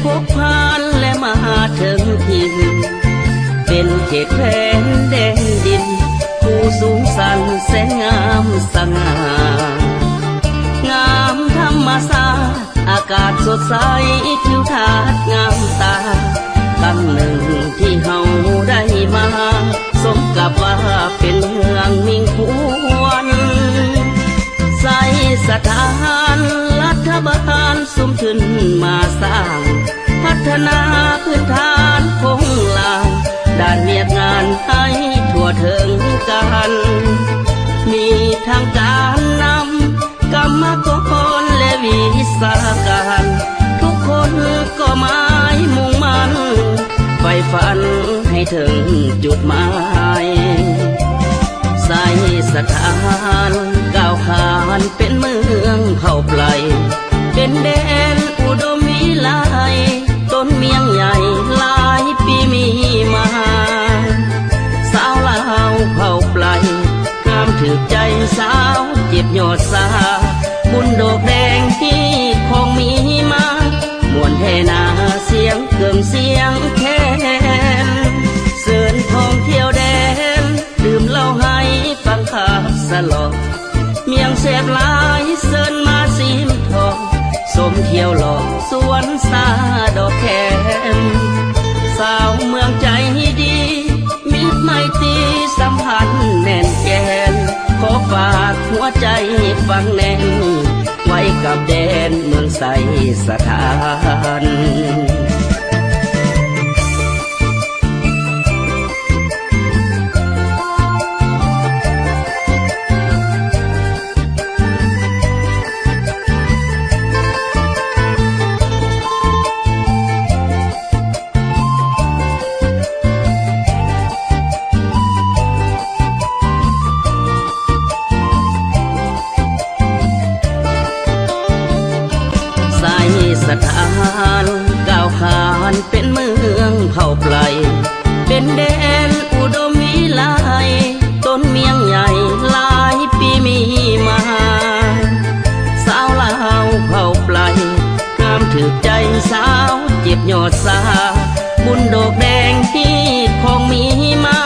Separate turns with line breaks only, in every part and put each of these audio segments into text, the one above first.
พบผ่านและมาถึงถิ่นเป็นเขตแผ่นแดนดินผู้สูงสันแสนงามสง่างามธรรมชาติอากาศสดใสทิวทัศน์งามตาตั้งหนึ่งที่เฮาได้มาสมกับว่าเป็นเมืองมิ่งควรใส่สถานรัฐบาลสมทุนมาสร้างพัฒนาพื้นฐานคงลางด้านเวียกงานให้ทั่วถึงกันมีทางการนำกรรมกรและวิสาการทุกคนก็หมายมุ่งมั่นใฝ่ฝันให้ถึงจุดหมายใส่สถานก้าวขานเป็นเมืองเข้าไกลเป็นแดนอุดมวิไลต้นเมียงใหญ่หลายปีมีมาสาวลาวเข้าไกลงามถึกใจสาวเจ็บยอดสาบุญดอกแดงที่คงมีมามวนแท่นาเสียงเกิมเสียงแคนเสิร์นท่องเที่ยวแดนดื่มเหล้าให้ฟังข่าวสลอกเมียงเสพหลายเสิร์นมาซีมทองสมเที่ยวหลอกสวนสาดอกแคมสาวเมืองใจดีมิตรไมตรีสัมพันธ์แน่นแกนขอฝากหัวใจฟังแน่นไว้กับแดนเมืองใสสถานสถานก้าวขานเป็นเมืองเผ่าไพรเป็นแดนอุดมวิไลต้นเมียงใหญ่หลายปีมีมาสาวลาวเผ่าไพรงามถึกใจสาวเจ็บยอดสาบุญดอกแดงที่คงมีมา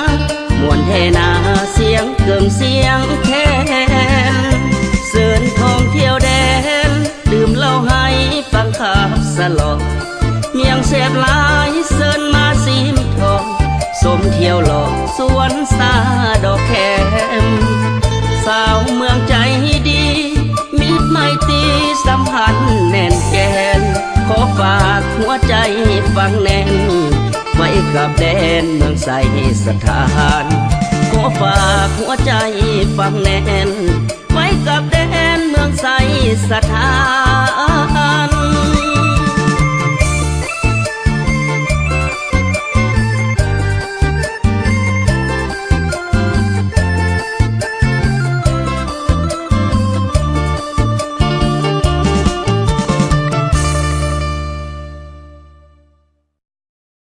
มวนแท่นาเสียงเกิมเสียงแคนเสิร์นท่องเที่ยวแดนดื่มเหล้าให้ฟังข่าวสลอกเมียงเสพหลายเสิร์นมาซีมทองสมเที่ยวหลอกสวนสาดอกแคมสาวเมืองใจดีมิตรไมตรีสัมพันธ์แน่นแกนขอฝากหัวใจฟังแน่นไว้กับแดนเมืองใสสถานขอฝากหัวใจฟังแน่นไว้กับแดนเมืองใสสถาน